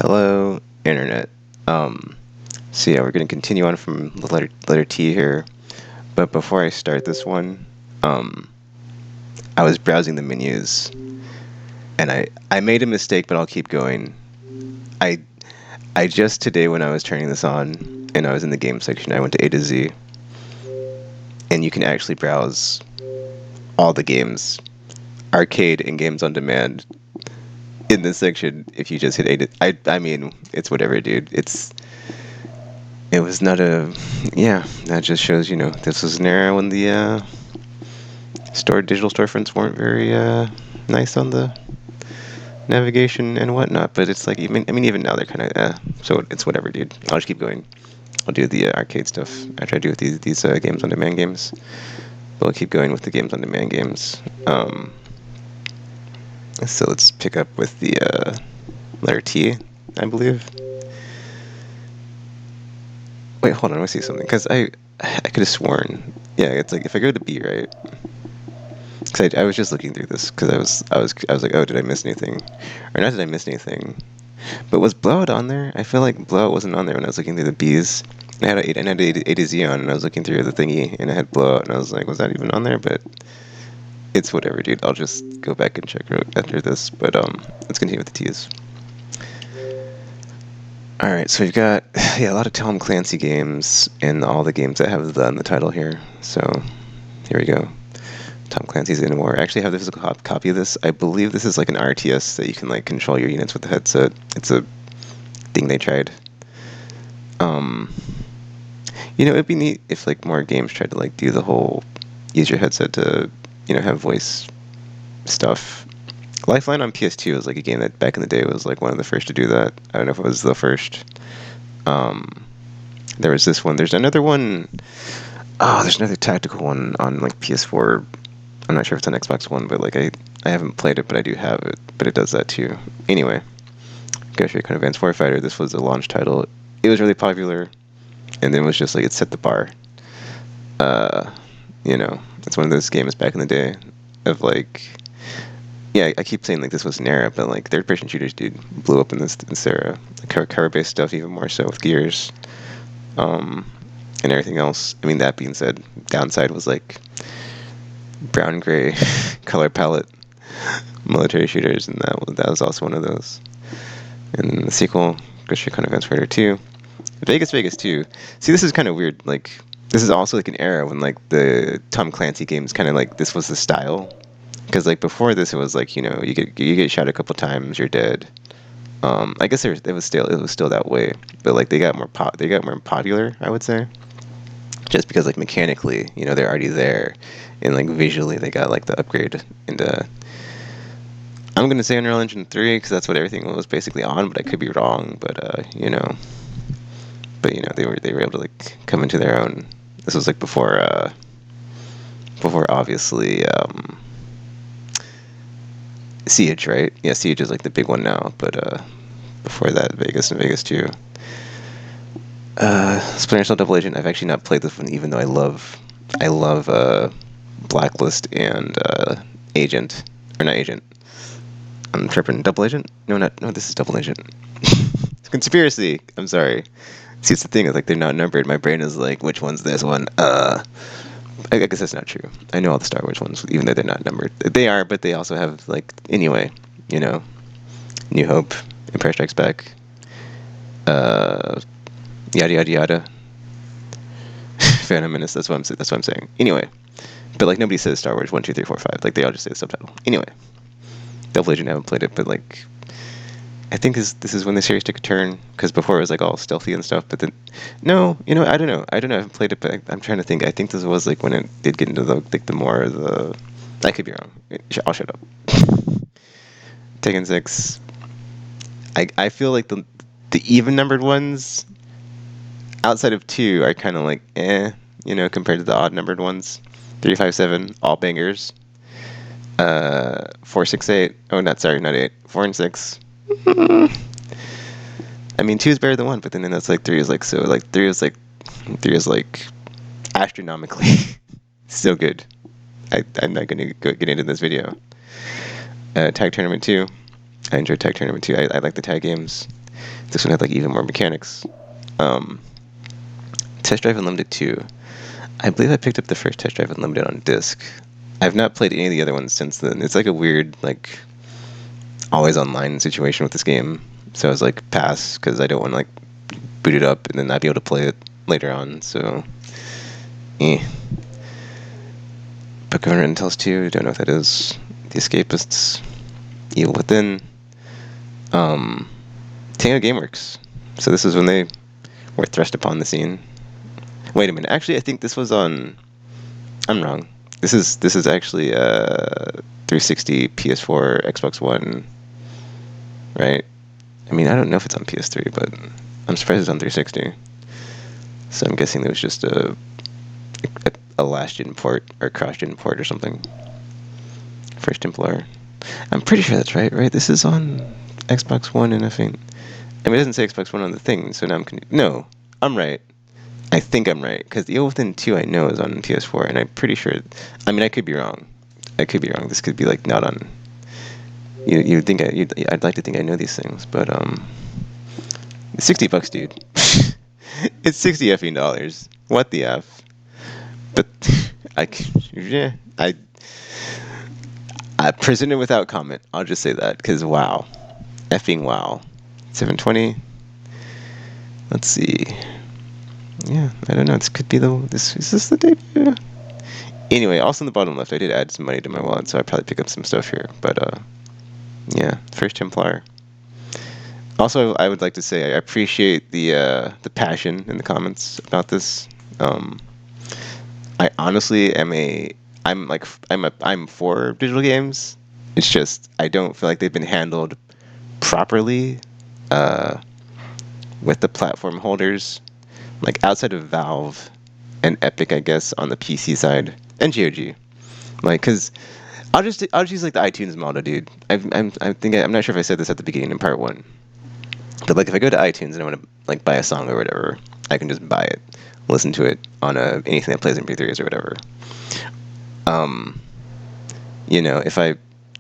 Hello, internet. Um, so yeah, we're gonna continue on from the letter T here. But before I start this one, um, I was browsing the menus and I made a mistake, but I'll keep going. I I just today when I was turning this on and I was in the game section, I went to A to Z, and you can actually browse all the games, arcade and games on demand, in this section if you just hit A to. I mean, it's whatever, dude. It was not a. Yeah, that just shows, this was an era when the digital storefronts weren't very nice on the navigation and whatnot. But it's like, I mean, even now they're kind of, so it's whatever, dude. I'll just keep going. I'll do the arcade stuff after I do with these games on demand games. But I'll keep going with the games on demand games. So let's pick up with the letter T, I believe. Wait, hold on. I want to see something because I could have sworn. Yeah, it's like if I go to B, right? Because I was just looking through this because I was like, oh, did I miss anything, or not? Did I miss anything? But was Blowout on there? I feel like Blowout wasn't on there when I was looking through the B's. I had A to Z on, and I was looking through the thingy, and I had Blowout, and I was like, was that even on there? But it's whatever, dude. I'll just go back and check after this. But let's continue with the T's. All right, so we've got a lot of Tom Clancy games, and all the games that have the in the title here. So here we go. Tom Clancy's in War. I actually have the physical copy of this. I believe this is like an RTS that you can like control your units with the headset. It's a thing they tried. It'd be neat if like more games tried to like do the whole use your headset to have voice stuff. Lifeline on PS2 was like a game that back in the day was like one of the first to do that. I don't know if it was the first. There was this one. There's another one. Oh, there's another tactical one on like PS4. I'm not sure if it's on Xbox One, but like I haven't played it, but I do have it. But it does that too. Anyway, Ghost Recon Advanced Warfighter. This was the launch title. It was really popular, and then it was just like it set the bar. It's one of those games back in the day of like. Yeah, I keep saying like this was an era, but like third-person shooters, dude, blew up in this era. Cover-based stuff even more so with Gears, and everything else. I mean, that being said, downside was like brown gray color palette military shooters, and that was also one of those. And then the sequel, Ghost Recon Advanced Warfighter 2, Vegas 2. See, this is kind of weird. Like, this is also like an era when like the Tom Clancy games kind of like this was the style. Because like before this, it was like you get shot a couple times, you're dead. I guess it was still that way, but like they got more popular, I would say, just because like mechanically, they're already there, and like visually they got like the upgrade into. I'm gonna say Unreal Engine 3 because that's what everything was basically on, but I could be wrong. But they were able to like come into their own. This was like before obviously. Siege, right? Yeah, Siege is like the big one now, but before that, Vegas and Vegas 2. Splinter Cell Double Agent. I've actually not played this one, even though I love Blacklist and Agent, or not Agent. I'm tripping. Double Agent? No, this is Double Agent. Conspiracy. I'm sorry. See, it's the thing. It's like they're not numbered. My brain is like, which one's this one? I guess that's not true. I know all the Star Wars ones, even though they're not numbered. They are, but they also have, like, anyway, New Hope, Empire Strikes Back, yada, yada, yada. Phantom Menace, that's what I'm saying. Anyway, but, like, nobody says Star Wars 1, 2, 3, 4, 5. Like, they all just say the subtitle. Anyway, Double Agent, I haven't played it, but, like, I think this is when the series took a turn, because before it was like all stealthy and stuff. But then, no, I don't know. I haven't played it, but I'm trying to think. I think this was like when it did get into the more of the. I could be wrong. I'll shut up. Tekken 6. I feel like the even numbered ones outside of 2 are kind of like compared to the odd numbered ones. 357, all bangers. 468. Oh, not 8. 4 and 6. I mean, 2 is better than 1, but then that's like 3 is like so like 3 is like astronomically still good. I'm not gonna get into this video. Tag Tournament 2. I enjoyed Tag Tournament 2. I like the tag games. This one had like even more mechanics. Test Drive Unlimited 2. I believe I picked up the first Test Drive Unlimited on disc. I've not played any of the other ones since then. It's like a weird, like, always online situation with this game. So I was like, pass, because I don't want to like boot it up and then not be able to play it later on. So, Book of Unwritten Tales 2, don't know what that is. The Escapists, Evil Within, Tango Gameworks. So this is when they were thrust upon the scene. Wait a minute. Actually, I think this was on. I'm wrong. This is actually 360, PS4, Xbox One. Right? I mean, I don't know if it's on PS3, but I'm surprised it's on 360. So I'm guessing it was just a last-gen port or cross-gen port or something. First Templar. I'm pretty sure that's right. Right? This is on Xbox One, and I think. I mean, it doesn't say Xbox One on the thing, so now I'm no, I'm right. I think I'm right, because the Evil Within 2 I know is on PS4, and I'm pretty sure. I mean, I could be wrong. This could be like not on. You'd think I'd like to think I know these things, but it's $60, dude. It's 60 effing dollars. What the f? But I presented without comment. I'll just say that, because wow, effing wow. 720. Let's see. Yeah, I don't know. This could be is this the debut? Anyway, also in the bottom left, I did add some money to my wallet, so I'd probably pick up some stuff here. But yeah, First Templar. Also, I would like to say I appreciate the passion in the comments about this. I honestly I'm for digital games. It's just I don't feel like they've been handled properly with the platform holders. Like outside of Valve and Epic, I guess, on the PC side, and GOG, like, cause I'll just use like the iTunes model, dude. I'm not sure if I said this at the beginning in part 1, but like if I go to iTunes and I want to like buy a song or whatever, I can just buy it, listen to it on anything that plays in MP3s or whatever.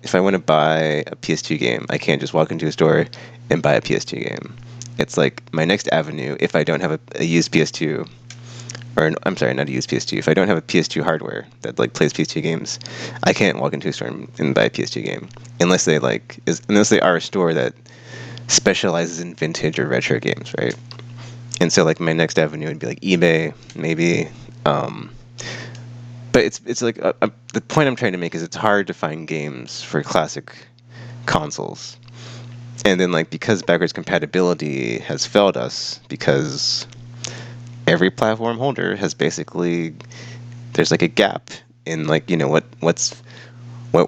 If I want to buy a PS2 game, I can't just walk into a store and buy a PS2 game. It's like my next avenue, if I don't have a used PS2, or I'm sorry, not a used PS2. If I don't have a PS2 hardware that like plays PS2 games, I can't walk into a store and buy a PS2 game unless they are a store that specializes in vintage or retro games, right? And so like my next avenue would be like eBay, maybe. But it's like the point I'm trying to make is it's hard to find games for classic consoles. And then, like, because backwards compatibility has failed us, because every platform holder has basically, there's like a gap in like, what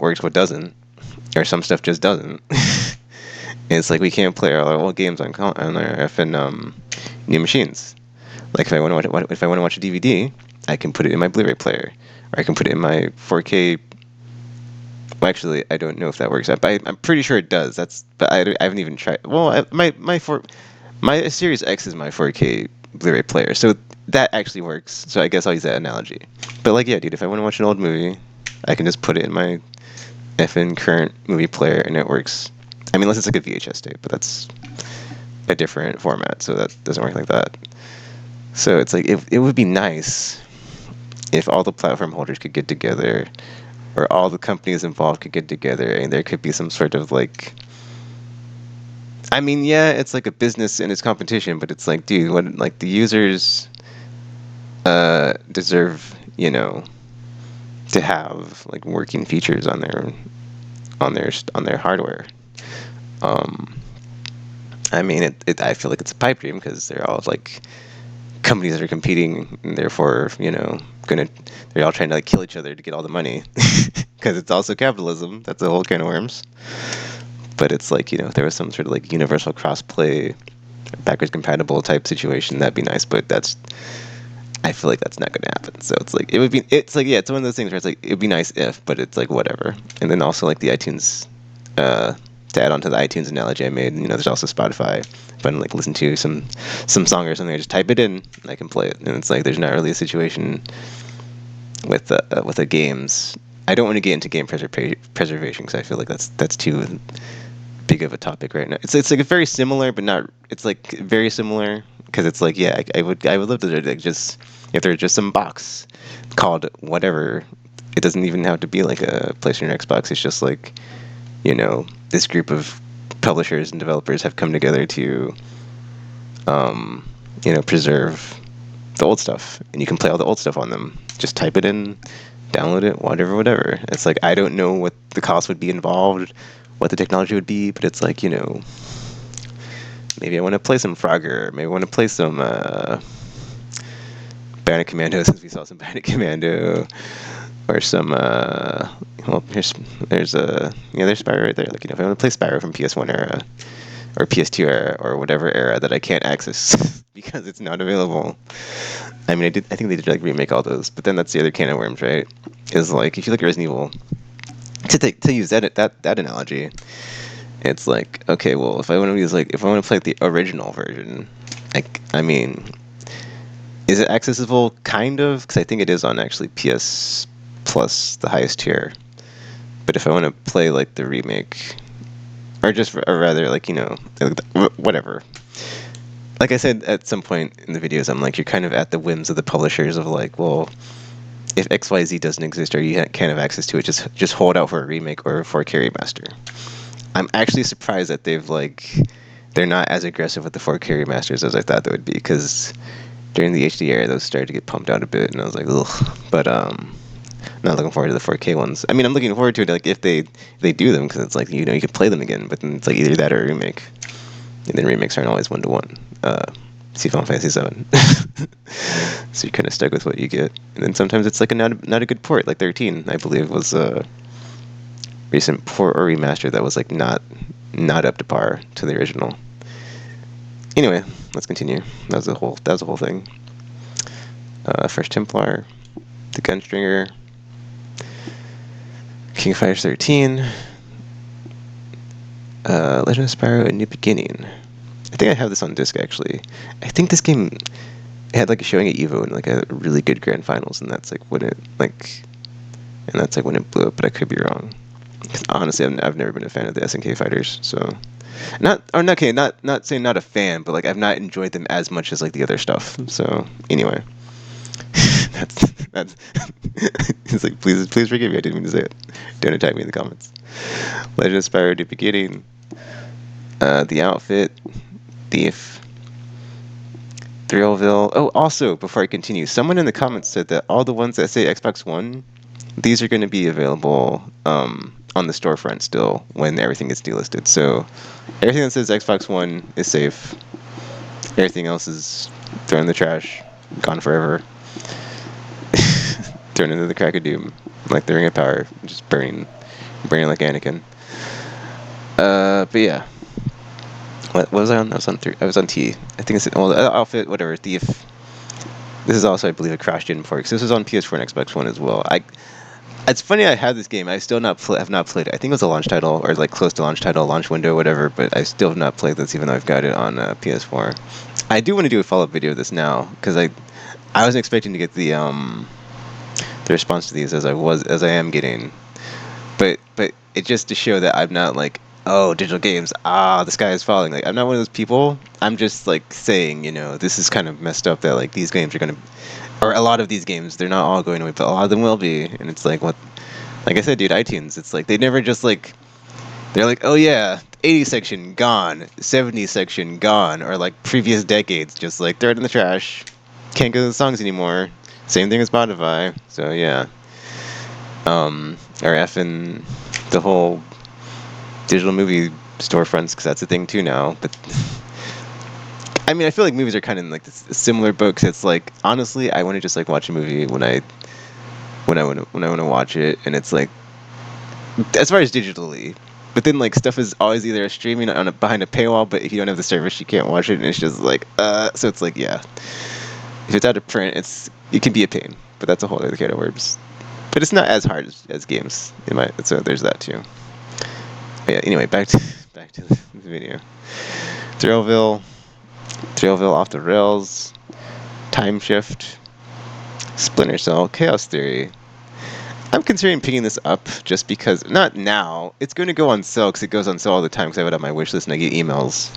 works, what doesn't, or some stuff just doesn't. It's like we can't play our old games on our effing new machines. Like if I want to watch a DVD, I can put it in my Blu-ray player, or I can put it in my 4K. Well, actually, I don't know if that works. I'm pretty sure it does. But I haven't even tried. Well, my Series X is my 4K Blu-ray player, so that actually works. So I guess I'll use that analogy. But like, yeah, dude, if I want to watch an old movie, I can just put it in my effing current movie player, and it works. I mean, unless it's like a VHS tape, but that's a different format, so that doesn't work like that. So it's like it would be nice if all the platform holders could get together, or all the companies involved could get together, and there could be some sort of like, I mean, yeah, it's like a business and it's competition, but it's like, dude, what, like, the users deserve, to have like working features on their hardware. I mean, I feel like it's a pipe dream because they're all like companies that are competing, and therefore, they're all trying to like kill each other to get all the money, because it's also capitalism. That's a whole can of worms. But it's like, if there was some sort of like universal cross-play, backwards compatible type situation, that'd be nice. But I feel like that's not going to happen. So it's like it's one of those things where it's like it'd be nice if, but it's like whatever. And then also like the iTunes, to add on to the iTunes analogy I made, there's also Spotify. If I want to like listen to some song or something, I just type it in and I can play it. And it's like there's not really a situation with the games. I don't want to get into game preservation because I feel like that's too big of a topic right now. It's like very similar, but not. It's like very similar because it's like yeah, I would love to like just if there's just some box called whatever. It doesn't even have to be like a PlayStation or Xbox. It's just like this group of publishers and developers have come together to preserve the old stuff, and you can play all the old stuff on them. Just type it in, download it, whatever. It's like I don't know what the cost would be involved, what the technology would be, but it's like maybe I want to play some Frogger, maybe I want to play some Bandit Commando since we saw some Bandit Commando, or some there's Spyro right there. Like if I want to play Spyro from PS1 era or PS2 era or whatever era that I can't access because it's not available. I mean, I think they did like remake all those, but then that's the other can of worms, right? Is like if you look at Resident Evil, to use that analogy, it's like okay, well, if I want to play the original version, I mean, is it accessible? Kind of, because I think it is on actually PS Plus, the highest tier. But if I want to play like the remake, or rather like whatever. Like I said at some point in the videos, I'm like, you're kind of at the whims of the publishers of like, well, if XYZ doesn't exist or you can't have access to it, just hold out for a remake or a 4K remaster. I'm actually surprised that they're not as aggressive with the 4K remasters as I thought they would be, because during the HD era, those started to get pumped out a bit, and I was like, ugh. But I'm not looking forward to the 4K ones. I mean, I'm looking forward to it like if they do them, because it's like you could play them again, but then it's like either that or a remake. And then remakes aren't always 1-to-1. See Final Fantasy 7. So you're kind of stuck with what you get. And then sometimes it's like not a good port, like 13, I believe, was a recent port or remaster that was like not up to par to the original. Anyway, let's continue. That was the whole thing. First Templar, the Gunstringer, King of Fighters 13, Legend of Spyro: A New Beginning. I think I have this on disc actually. I think this game had like a showing at Evo and like a really good grand finals, and that's like when it blew up. But I could be wrong. Honestly, I've never been a fan of the SNK fighters, so not saying not a fan, but like I've not enjoyed them as much as like the other stuff. So anyway, that's it's like please forgive me. I didn't mean to say it. Don't attack me in the comments. Legend of Spyro: New Beginning. The outfit, Thief, Thrillville. Oh, also, before I continue, someone in the comments said that all the ones that say Xbox One, these are going to be available on the storefront still when everything gets delisted. So everything that says Xbox One is safe. Everything else is thrown in the trash, gone forever. Thrown into the crack of doom, like the Ring of Power, just burning like Anakin. But yeah. What was I on? I was on 3. I was on T. I think it's outfit, whatever, Thief. This is also, I believe, a cross-gen port, because this was on PS4 and Xbox One as well. It's funny I have this game. I still have not played it. I think it was a launch title, or like close to launch title, launch window, whatever. But I still have not played this, even though I've got it on PS4. I do want to do a follow-up video of this now, because I wasn't expecting to get the response to these as I am getting. But it just to show that I'm not like, oh, digital games, the sky is falling. Like, I'm not one of those people. I'm just like saying, this is kind of messed up that like these games are gonna, or a lot of these games, they're not all going away, but a lot of them will be. And it's like, what? Like I said, dude, iTunes. It's like they never just like, they're like, oh yeah, 80 section gone, 70 section gone, or like previous decades, just like throw it in the trash. Can't go to the songs anymore. Same thing as Spotify. So yeah. Or effing the whole digital movie storefronts, because that's a thing too now. But I mean, I feel like movies are kind of in like this similar boat, because it's like, honestly, I want to just like watch a movie when I want to watch it, and it's like, as far as digitally, but then like stuff is always either streaming behind a paywall, but if you don't have the service, you can't watch it, and it's just like so it's like, yeah, if it's out of print, it can be a pain, but that's a whole other can of worms. But it's not as hard as games, so there's that too. But yeah, anyway, back to the video. Thrillville off the rails, Time Shift, Splinter Cell, Chaos Theory. I'm considering picking this up just because, not now, it's going to go on sale because it goes on sale all the time because I have it on my wish list and I get emails.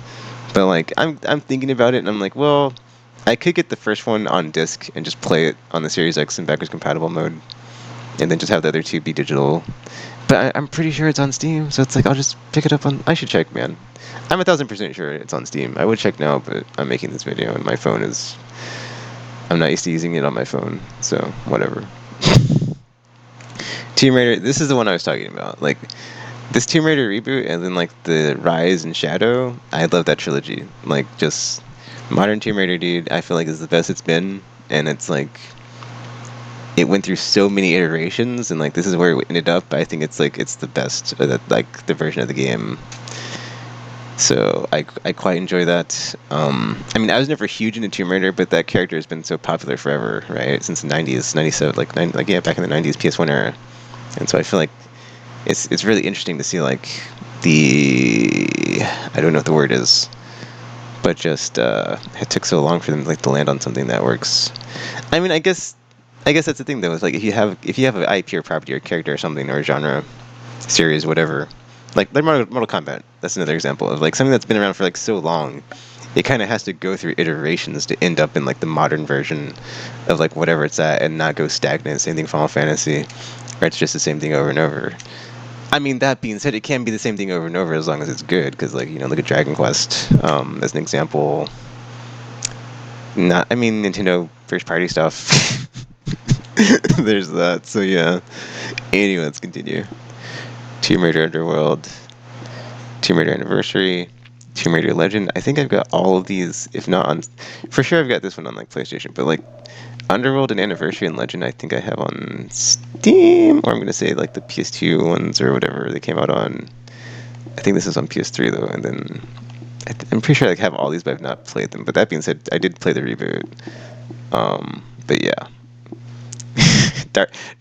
But like, I'm thinking about it and I'm like, well, I could get the first one on disc and just play it on the Series X in backwards compatible mode, and then just have the other two be digital. But I'm pretty sure it's on Steam, so it's like I'll just pick it up on. I should check, man. I'm 1000% sure it's on Steam. I would check now, but I'm making this video and my phone is. I'm not used to using it on my phone, so whatever. Tomb Raider. This is the one I was talking about. Like this Tomb Raider reboot, and then like the Rise and Shadow. I love that trilogy. Like just modern Tomb Raider, dude. I feel like is the best it's been, and it's like it went through so many iterations, and like this is where it ended up. I think it's like it's the best, like the version of the game. So I quite enjoy that. I mean, I was never huge into Tomb Raider, but that character has been so popular forever, right? Since the 90s, 97, like yeah, back in the 90s PS1 era. And so I feel like it's really interesting to see like the I don't know what the word is, but just it took so long for them like to land on something that works. I mean, I guess that's the thing though. Is like if you have an IP or property or character or something or a genre, series, whatever. Like Mortal Kombat, that's another example of like something that's been around for like so long. It kind of has to go through iterations to end up in like the modern version of like whatever it's at, and not go stagnant. Same thing Final Fantasy, or it's just the same thing over and over. I mean, that being said, it can be the same thing over and over as long as it's good. Because like look at Dragon Quest as an example. Not, I mean, Nintendo first party stuff. There's that. So yeah. Anyway, let's continue. Tomb Raider Underworld, Tomb Raider Anniversary, Tomb Raider Legend. I think I've got all of these, if not on, for sure I've got this one on like PlayStation, but like Underworld and Anniversary and Legend I think I have on Steam, or I'm going to say like the PS2 ones or whatever they came out on. I think this is on PS3 though, and then I'm pretty sure I have all these, but I've not played them. But that being said, I did play the reboot. But yeah.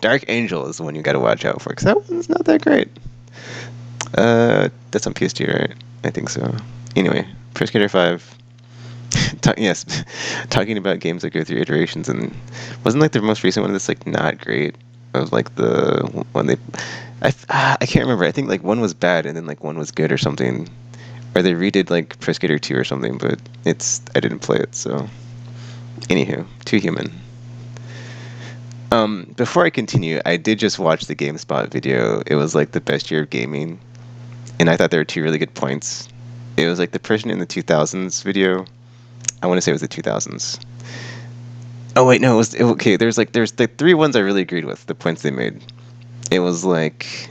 Dark Angel is the one you got to watch out for, because that one's not that great. That's on PS2, right? I think so. Anyway, Pro Skater 5. Yes, talking about games that go through iterations, and wasn't like the most recent one that's like not great. It was like the one they, I can't remember. I think like one was bad and then like one was good or something, or they redid like Pro Skater 2 or something. But I didn't play it, so. Anywho, Too Human. Before I continue, I did just watch the GameSpot video. It was like the best year of gaming, and I thought there were two really good points. It was like the person in the 2000s video. I want to say it was the 2000s. Oh wait, no, okay. There's the three ones I really agreed with. The points they made. It was like,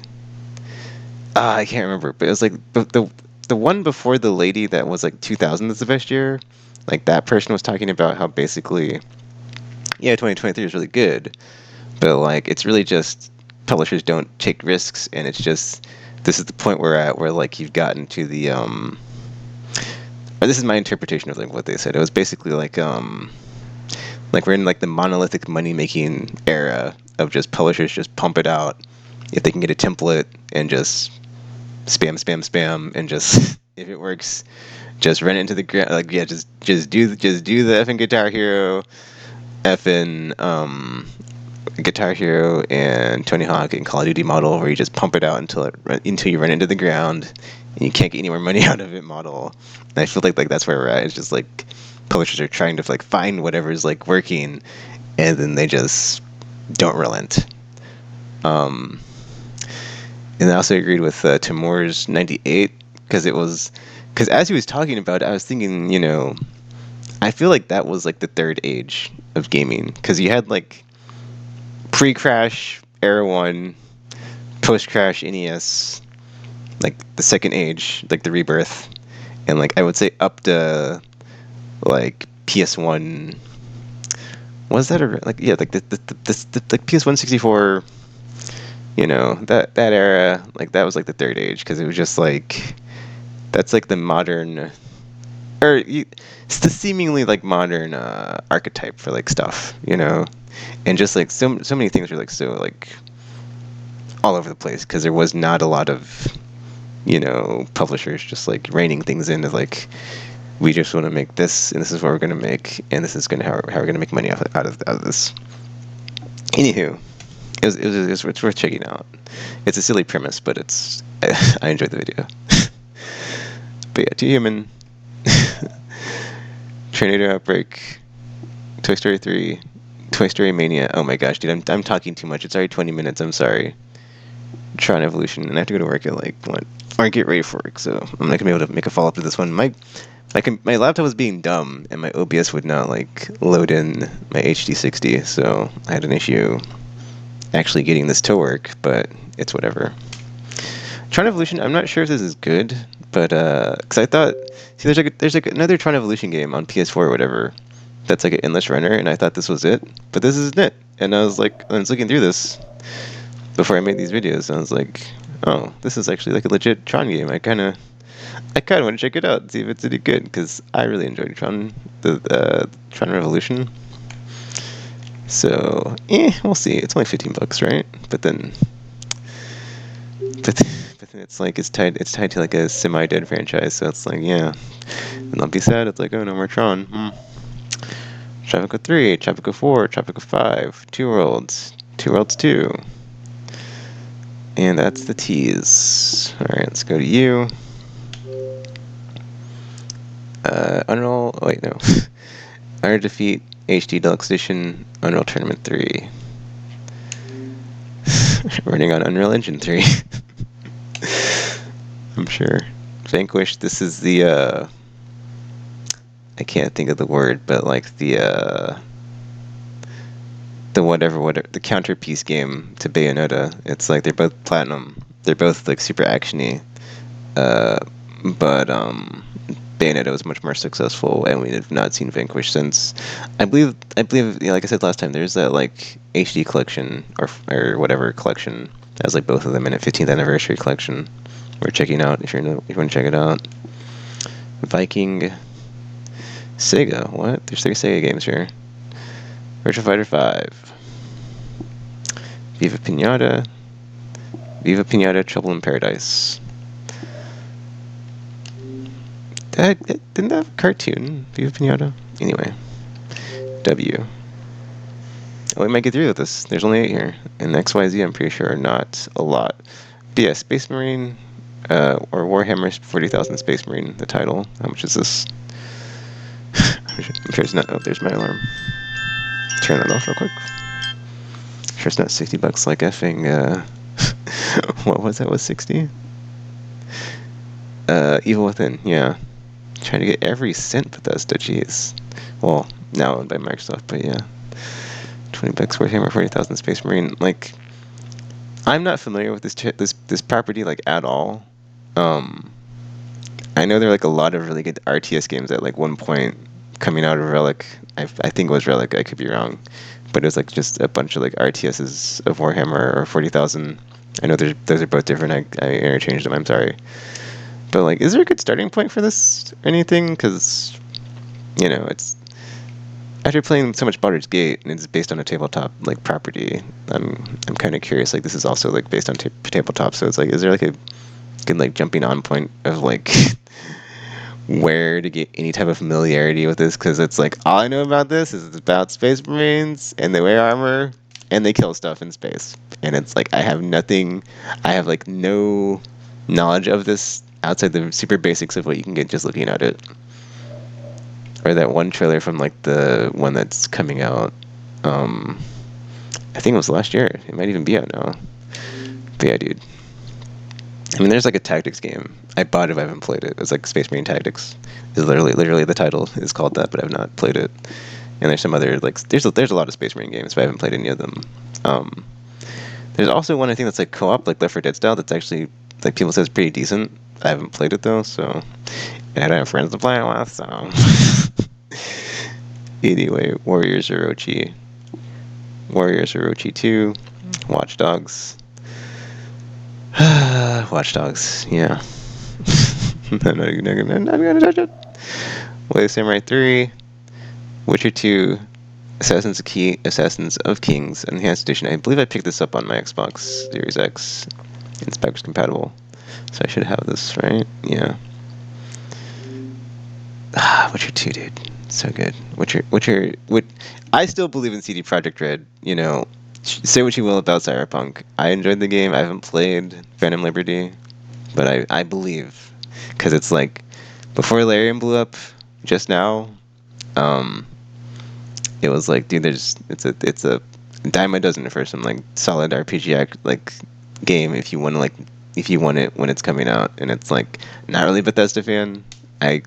I can't remember, but it was like the one before the lady that was like 2000 is the best year. Like that person was talking about how basically, yeah, 2023 is really good, but like it's really just publishers don't take risks, and it's just this is the point we're at where like you've gotten to the or this is my interpretation of like what they said. It was basically like we're in like the monolithic money making era of just publishers just pump it out if they can get a template and just spam and just if it works just run it into the ground. Like yeah, just do the effing Guitar Hero, effing Guitar Hero and Tony Hawk and Call of Duty model, where you just pump it out until you run into the ground and you can't get any more money out of it model. And I feel like that's where we're at. It's just like publishers are trying to like find whatever's like working, and then they just don't relent. And I also agreed with Timur's 98 because as he was talking about it, I was thinking, I feel like that was like the third age of gaming, because you had like pre-Crash, Era 1, post-Crash, NES, like the second age, like the rebirth, and like I would say up to like PS1. Was that like the like PS1 64? That era, like that was like the third age, because it was just like that's like the modern, or it's the seemingly like modern archetype for like stuff, and just like so many things were like so like all over the place, because there was not a lot of publishers just like reining things in as like, we just want to make this, and this is what we're going to make, and this is going to how we're going to make money out of this. Anywho, It's worth checking out. It's a silly premise, but it's I enjoyed the video. But yeah, Too Human, Tornado Outbreak, Toy Story 3, Toy Story Mania. Oh my gosh, dude, I'm talking too much. It's already 20 minutes. I'm sorry. Tron Evolution, and I have to go to work at like what? Or get ready for work, so I'm not gonna be able to make a follow up to this one. My laptop was being dumb, and my OBS would not like load in my HD60, so I had an issue actually getting this to work. But it's whatever. Tron Evolution. I'm not sure if this is good, but because I thought, see, there's like another Tron Evolution game on PS4 or whatever that's like an endless runner, and I thought this was it, but this isn't it. And I was looking through this before I made these videos, and I was like, oh, this is actually like a legit Tron game. I kind of want to check it out and see if it's any good, because I really enjoyed the Tron Revolution. So, we'll see. It's only $15, right? But then it's tied to like a semi-dead franchise, so it's like, yeah. And I'll be sad. It's like, oh, no more Tron. Tropico 3, Tropico 4, Tropico 5, Two Worlds 2. And that's the tease. Alright, let's go to you. Unreal, oh wait, no. Honor Defeat HD Deluxe Edition, Unreal Tournament 3. Running on Unreal Engine 3. I'm sure. Vanquish, this is the, I can't think of the word, but like the whatever, the counterpiece game to Bayonetta. It's like they're both platinum. They're both like super actiony. But Bayonetta was much more successful, and we have not seen Vanquish since. I believe, like I said last time, there's that like HD collection or whatever collection that has like both of them in a 15th anniversary collection. We're checking out if you want to check it out. Viking, Sega. What? There's 3 Sega games here. Virtua Fighter 5. Viva Pinata, Trouble in Paradise. Didn't that have a cartoon, Viva Pinata? Anyway. W. Oh, we might get through with this. There's only 8 here. And XYZ, I'm pretty sure, are not a lot. But yeah, Space Marine, or Warhammer 40,000 Space Marine, the title. How much is this? I'm sure it's not. Oh, there's my alarm. Turn that off real quick. I'm sure it's not $60 like effing, what was that? Was 60? Evil Within, yeah. Trying to get every cent Bethesda, jeez. Well, now owned by Microsoft, but yeah. $20 Warhammer 40,000 Space Marine. Like, I'm not familiar with this property like at all. I know there are like a lot of really good RTS games at like one point coming out of Relic. I think it was Relic. I could be wrong, but it was like just a bunch of like RTSs of Warhammer or 40,000. I know those are both different. I interchanged them. I'm sorry, but like, is there a good starting point for this or anything? Because it's after playing so much Baldur's Gate and it's based on a tabletop like property. I'm kind of curious. Like, this is also like based on tabletop, so it's like, is there like a good like jumping on point of like where to get any type of familiarity with this? Because it's like, all I know about this is it's about Space Marines and they wear armor and they kill stuff in space, and it's like I have like no knowledge of this outside the super basics of what you can get just looking at it, or that one trailer from like the one that's coming out. I think it was last year. It might even be out now. But yeah, dude. I mean, there's like a tactics game. I bought it, but I haven't played it. It's like Space Marine Tactics. It's literally the title is called that, but I've not played it. And there's some other like there's a lot of Space Marine games, but I haven't played any of them. There's also one I think that's like co-op, like Left 4 Dead style. That's actually like people say it's pretty decent. I haven't played it though, so and I don't have friends to play it with. So anyway, Warriors Orochi 2, Watch Dogs. Watch Dogs, yeah. I'm not gonna touch it. Blade Samurai 3, Witcher 2, Assassins of Kings Enhanced Edition. I believe I picked this up on my Xbox Series X. It's backwards compatible, so I should have this, right? Yeah. Witcher 2, dude, so good. Witcher. I still believe in CD Projekt Red. say what you will about Cyberpunk. I enjoyed the game. I haven't played Phantom Liberty, but I believe because it's like before Larian blew up just now. Um, it was like, dude, it's a dime a dozen for some like solid RPG like game if you want it when it's coming out, and it's like not really Bethesda fan. I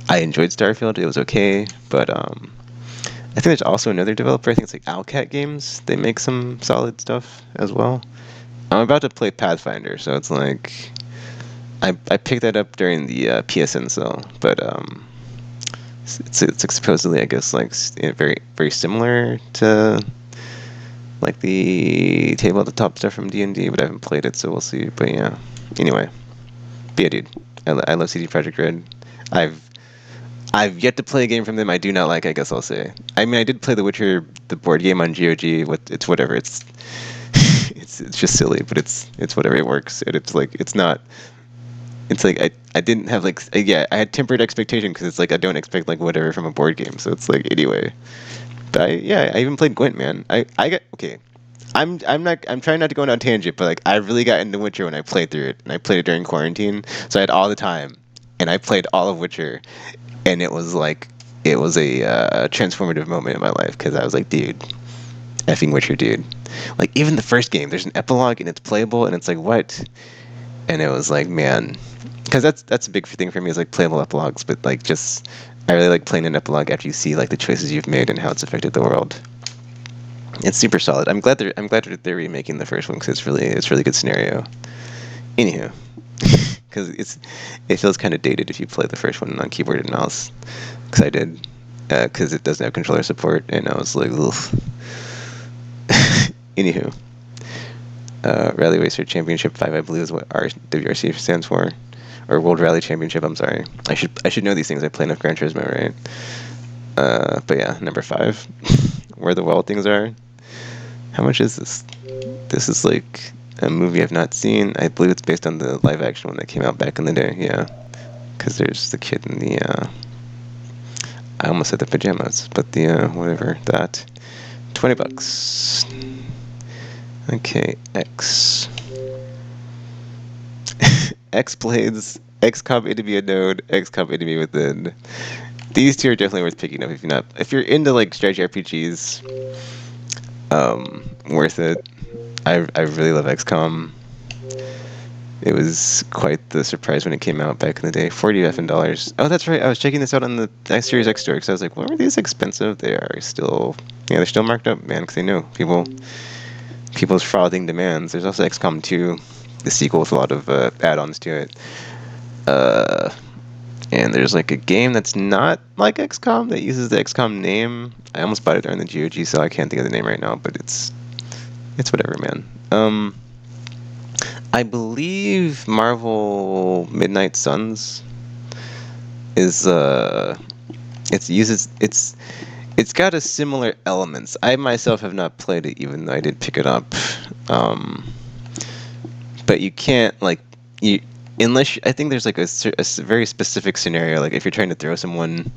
I enjoyed Starfield. It was okay, but I think there's also another developer. I think it's like Owlcat Games. They make some solid stuff as well. I'm about to play Pathfinder, so it's like I picked that up during the PSN sale, but it's like supposedly I guess like very very similar to like the table at the top stuff from D&D, but I haven't played it, so we'll see. But yeah, anyway, but yeah, dude, I love CD Projekt Red. I've I've yet to play a game from them I do not like. I guess I'll say. I mean, I did play The Witcher, the board game on GOG. It's whatever. It's it's just silly, but it's whatever. It works, and it's like it's not. It's like I didn't have like yeah I had tempered expectation because it's like I don't expect like whatever from a board game. So it's like anyway. But I even played Gwent, man. I got okay. I'm trying not to go on a tangent, but like I really got into Witcher when I played through it, and I played it during quarantine, so I had all the time, and I played all of Witcher, and it was like it was a transformative moment in my life because I was like, dude, effing Witcher, dude. Like even the first game, there's an epilogue and it's playable, and it's like what? And it was like, man, because that's a big thing for me is like playable epilogues, but like just I really like playing an epilogue after you see like the choices you've made and how it's affected the world. It's super solid. I'm glad they're remaking the first one because it's really good scenario. Anywho, because it feels kind of dated if you play the first one on keyboard and mouse. Because I did, because it doesn't have controller support, and I was like, ugh. Anywho, Rally Racer Championship 5, I believe, is what WRC stands for, or World Rally Championship. I'm sorry, I should know these things. I play enough Gran Turismo, right? But yeah, number 5, Where the Wild Things Are. How much is this? This is like a movie I've not seen. I believe it's based on the live action one that came out back in the day. Yeah, because there's the kid in the. I almost said the pajamas, but the whatever that. $20. Okay, X. X Blades, XCOM Enemy Unknown, XCOM Enemy Within. These two are definitely worth picking up if you're into like strategy RPGs. Worth it. I really love XCOM. It was quite the surprise when it came out back in the day. $40. Oh, that's right. I was checking this out on the X Series X store because I was like, "Why were these expensive?" They are still, yeah, they're still marked up, man. Because they know people's frothing demands. There's also XCOM 2, the sequel with a lot of add-ons to it. And there's like a game that's not like XCOM that uses the XCOM name. I almost bought it during the GOG, so I can't think of the name right now, but it's whatever, man. I believe Marvel Midnight Suns is it's got a similar elements. I myself have not played it, even though I did pick it up. But you can't like you unless I think there's like a very specific scenario. Like if you're trying to throw someone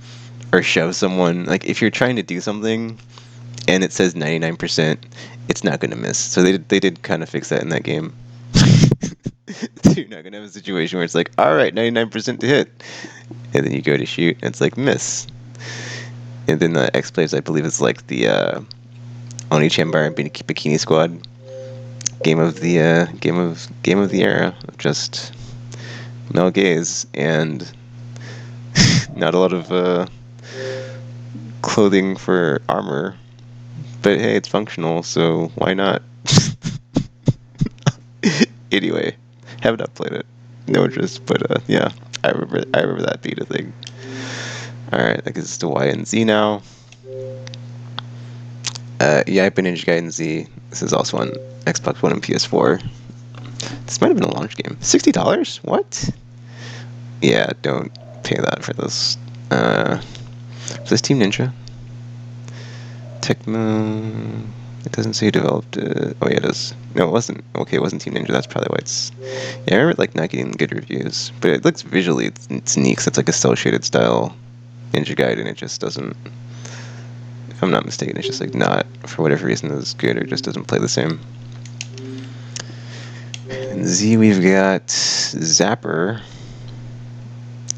or shove someone, like if you're trying to do something and it says 99%, it's not gonna miss. So they did kind of fix that in that game. So you're not gonna have a situation where it's like, all right, 99% to hit, and then you go to shoot, and it's like miss. And then the X Plays, I believe, is like the Oni Chambar and Bikini Squad game of the era of just male gaze and not a lot of clothing for armor, but hey, it's functional, so why not? Anyway, have not played it, no interest, but yeah, I remember that being a thing. All right, that gives us to Y and Z now. Yeah, Ninja Gaiden Z. This is also on Xbox One and PS4. This might have been a launch game. $60? What? Yeah, don't pay that for this. Is this Team Ninja? Tecmo. It doesn't say who developed it. Oh yeah, it does. No, it wasn't. Okay, it wasn't Team Ninja. That's probably why it's. Yeah, I remember like not getting good reviews, but it looks visually it's neat. 'Cause it's like a cel shaded style Ninja Gaiden. It just doesn't if I'm not mistaken, it's just like not, for whatever reason, as good or just doesn't play the same. In Z, we've got Zapper,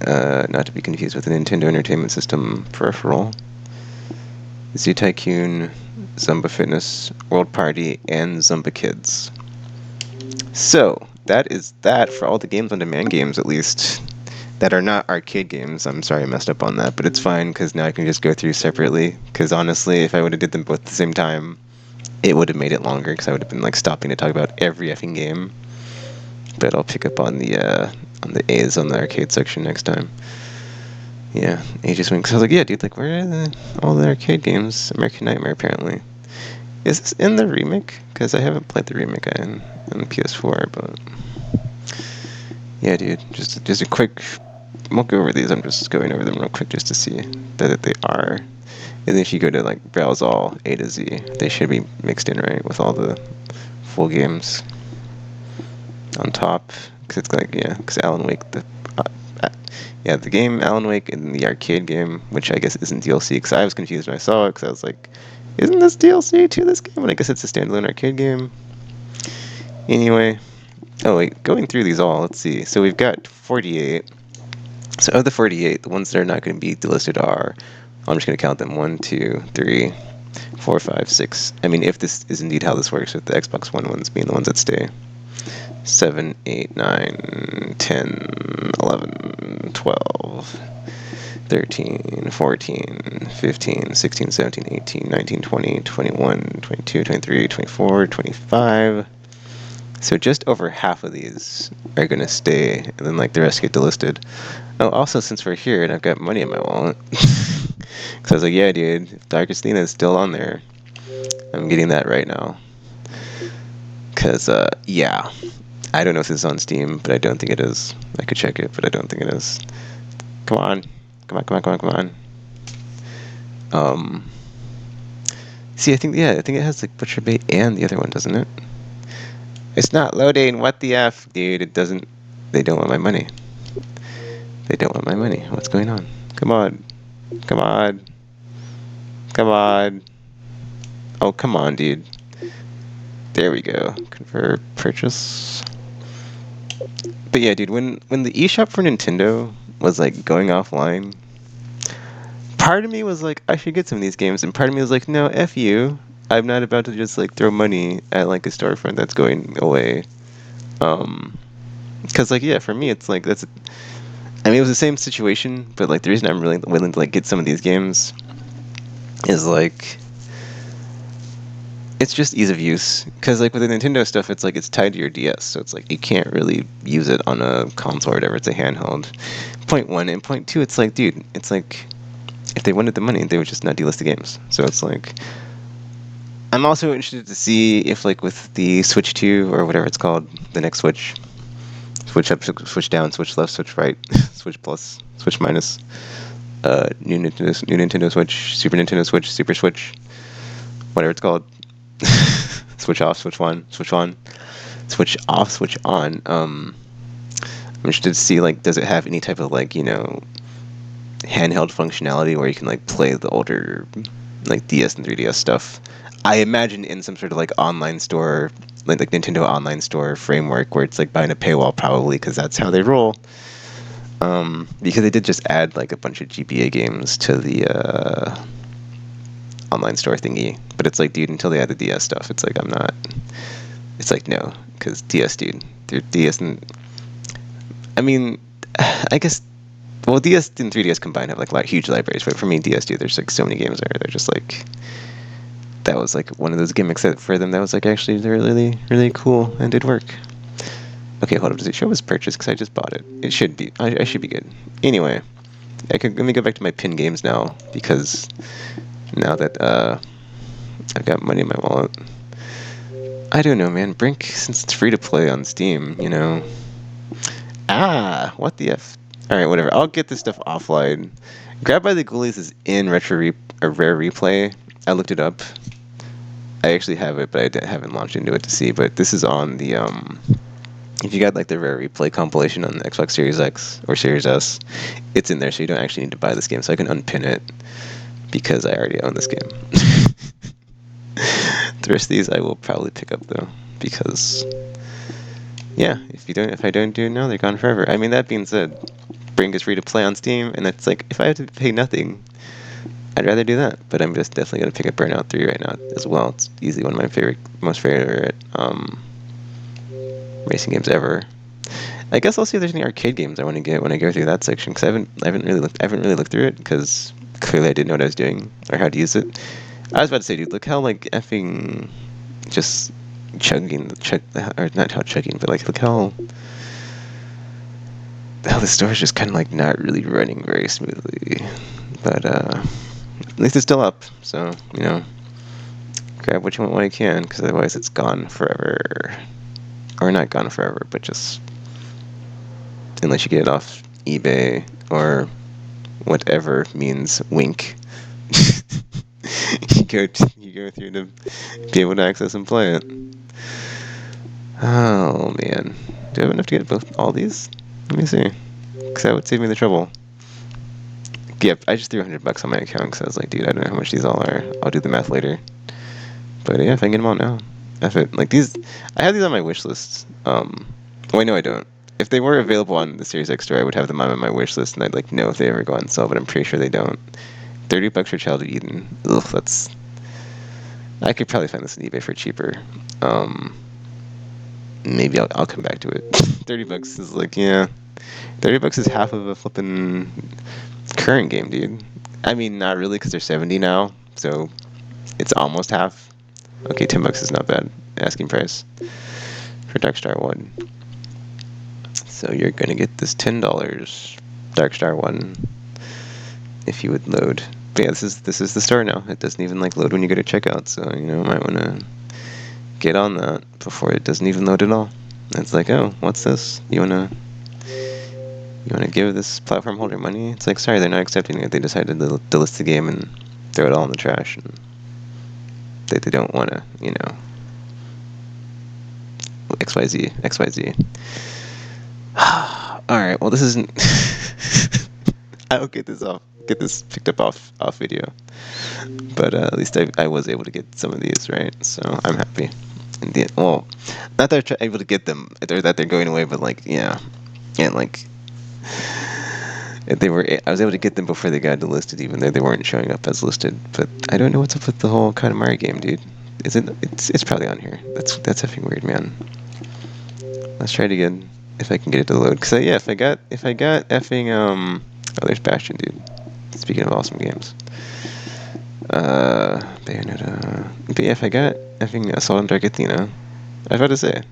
not to be confused with the Nintendo Entertainment System peripheral. Z Tycoon, Zumba Fitness, World Party, and Zumba Kids. So, that is that for all the games on demand games, at least, that are not arcade games. I'm sorry I messed up on that, but it's fine, because now I can just go through separately. Because honestly, if I would have did them both at the same time, it would have made it longer, because I would have been like stopping to talk about every effing game. But I'll pick up on the A's on the arcade section next time. Yeah, Aegis Wing. Because I was like, yeah, dude, like, where are all the arcade games? American Nightmare, apparently. Is this in the remake? Because I haven't played the remake on PS4, but... Yeah, dude, just a quick... We'll go over these, I'm just going over them real quick just to see that they are. And then if you go to, like, browse all A to Z, they should be mixed in, right, with all the full games on top. Because it's like, yeah, because Alan Wake, the game Alan Wake and the arcade game, which I guess isn't DLC, because I was confused when I saw it, because I was like, isn't this DLC to this game? And I guess it's a standalone arcade game. Anyway, oh wait, going through these all, let's see. So we've got 48. So of the 48, the ones that are not going to be delisted are, I'm just going to count them, 1, 2, 3, 4, 5, 6. I mean, if this is indeed how this works, with the Xbox One ones being the ones that stay. 7, 8, 9, 10, 11, 12, 13, 14, 15, 16, 17, 18, 19, 20, 21, 22, 23, 24, 25. So just over half of these are going to stay, and then like the rest get delisted. Oh, also, since we're here and I've got money in my wallet, because I was like, yeah, dude, if Darkest Athena is still on there, I'm getting that right now. Because, yeah, I don't know if this is on Steam, but I don't think it is. I could check it, but I don't think it is. Come on. Come on. See, I think it has like Butcher Bait and the other one, doesn't it? It's not loading. What the F, dude? It doesn't. They don't want my money. What's going on? Come on. Oh, come on, dude. There we go. Convert purchase. But yeah, dude, when the eShop for Nintendo was like going offline, part of me was like, I should get some of these games, and part of me was like, no, F you. I'm not about to just like throw money at like a storefront that's going away. Because like, yeah, for me it's like I mean, it was the same situation, but like the reason I'm really willing to like get some of these games is like, it's just ease of use. Because like with the Nintendo stuff, it's like it's tied to your DS, so it's like you can't really use it on a console or whatever. It's a handheld. Point one, and point two, it's like, dude, it's like if they wanted the money, they would just not delist the games. So it's like, I'm also interested to see if like with the Switch 2 or whatever it's called, the next Switch. Switch up, switch down, switch left, switch right, switch plus, switch minus, new Nintendo Switch, Super Nintendo Switch, Super Switch, whatever it's called. Switch off, switch on, switch on, switch off, switch on. I'm interested to see like, does it have any type of like, you know, handheld functionality where you can like play the older like DS and 3DS stuff. I imagine in some sort of like online store, like Nintendo online store framework where it's like behind a paywall probably, because that's how they roll. Because they did just add like a bunch of GBA games to the online store thingy, but it's like, dude, until they add the DS stuff, it's like it's like no, because DS, dude, DS and I mean, I guess. Well, DS and 3DS combined have like huge libraries, but for me, DS, dude, there's like so many games there. They're just like, that was like one of those gimmicks that for them that was like actually really, really cool and did work. Okay, hold up. Does it show as purchase? Because I just bought it. It should be. I should be good. Anyway, let me go back to my pin games now, because now that I've got money in my wallet, I don't know, man. Brink, since it's free to play on Steam, you know. What the F? Alright, whatever. I'll get this stuff offline. Grab by the Ghoulies is in Rare Replay. I looked it up. I actually have it, but I haven't launched into it to see. But this is on the, if you got like the Rare Replay compilation on the Xbox Series X or Series S, it's in there, so you don't actually need to buy this game. So I can unpin it. because I already own this game. The rest of these I will probably pick up though, because yeah, if I don't do it now, they're gone forever. I mean, that being said, Brink is free to play on Steam, and it's like if I have to pay nothing, I'd rather do that. But I'm just definitely gonna pick up Burnout 3 right now as well. It's easily one of my most favorite racing games ever. I guess I'll see if there's any arcade games I want to get when I go through that section, because I haven't really looked through it, because clearly I didn't know what I was doing or how to use it. I was about to say, dude, look how like effing just or not how chugging, but like look how the store is just kind of like not really running very smoothly. But at least it's still up, so grab what you want when you can, because otherwise it's gone forever, or not gone forever, but just unless you get it off eBay or whatever means wink. you go through to be able to access and play it. Oh man, do I have enough to get all these? Let me see, because that would save me the trouble. Yep, I just threw $100 on my account because I was like, dude, I don't know how much these all are. I'll do the math later. But yeah, if I can get them all now, F it. Like these, I have these on my wish list. Wait, no, I don't. If they were available on the Series X store, I would have them on my wish list, and I'd like know if they ever go on sale. But I'm pretty sure they don't. $30 for Childhood Eden. Ugh, that's. I could probably find this on eBay for cheaper. Maybe I'll come back to it. $30 is like, yeah. $30 is half of a flippin' current game, dude. I mean, not really, because they're 70 now, so it's almost half. Okay, $10 is not bad asking price for Darkstar 1. So you're gonna get this $10 Darkstar 1 if you would load. But yeah, this is the store now. It doesn't even like load when you go to checkout, so might wanna get on that before it doesn't even load at all. It's like, oh, what's this? You wanna give this platform holder money? It's like, sorry, they're not accepting it. They decided to delist the game and throw it all in the trash, and they don't want to, XYZ. All right, well, this isn't. I'll get this picked up off video, but at least I was able to get some of these, right? So I'm happy. Well, not that I'm able to get them, or that they're going away, but like, yeah, and like. I was able to get them before they got delisted, even though they weren't showing up as listed. But I don't know what's up with the whole Katamari game, dude. It's probably on here. That's effing weird, man. Let's try it again if I can get it to load. Cause if I got effing oh, there's Bastion, dude. Speaking of awesome games. Bayonetta. But yeah, if I got effing Assault on Dark Athena, I was about to say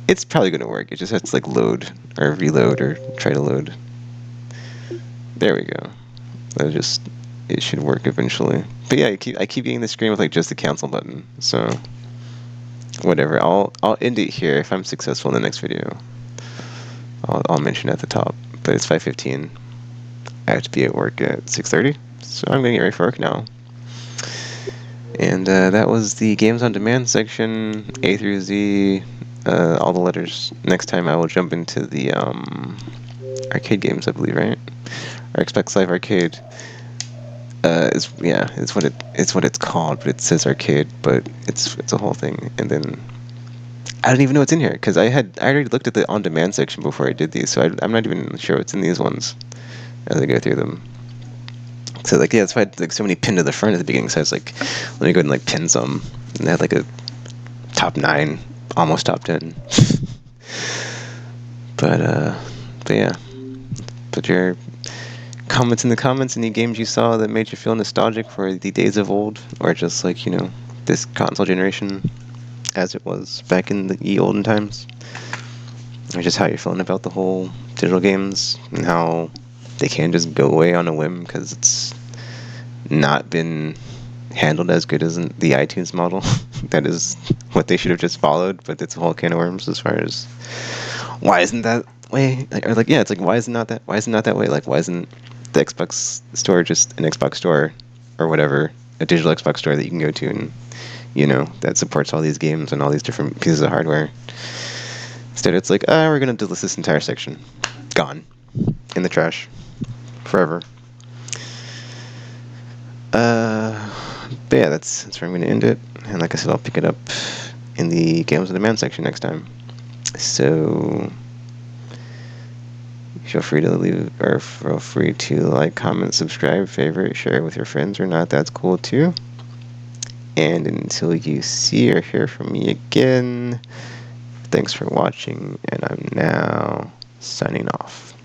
it's probably gonna work. It just has to like load or reload or try to load. There we go. It should work eventually. But yeah, I keep getting the screen with like just the cancel button. So whatever. I'll end it here if I'm successful in the next video. I'll mention it at the top. But it's 5:15. I have to be at work at 6:30, so I'm gonna get ready for work now. And that was the Games on Demand section, A through Z, all the letters. Next time I will jump into the arcade games, I believe, right? Or Xbox Live Arcade. It's what it's called, but it says arcade, but it's a whole thing. And then I don't even know what's in here because I already looked at the on demand section before I did these, so I'm not even sure what's in these ones as I go through them. So like, yeah, that's why I had like so many pinned to the front at the beginning. So I was like, let me go ahead and like pin some. And they had like a top 9, almost top 10. But yeah, put your comments in the comments. Any games you saw that made you feel nostalgic for the days of old, or just like this console generation as it was back in the olden times, or just how you're feeling about the whole digital games and how they can just go away on a whim because it's not been handled as good as the iTunes model. That is what they should have just followed, but it's a whole can of worms as far as why isn't that way? Or like, yeah, it's like why is it not that way? Like, why isn't the Xbox store just an Xbox store or whatever, a digital Xbox store that you can go to and that supports all these games and all these different pieces of hardware? Instead, it's like, we're gonna delist this entire section, gone in the trash forever. But yeah, that's where I'm going to end it. And like I said, I'll pick it up in the Games on Demand section next time. So feel free to leave, or feel free to like, comment, subscribe, favorite, share with your friends or not. That's cool too. And until you see or hear from me again, thanks for watching, and I'm now signing off.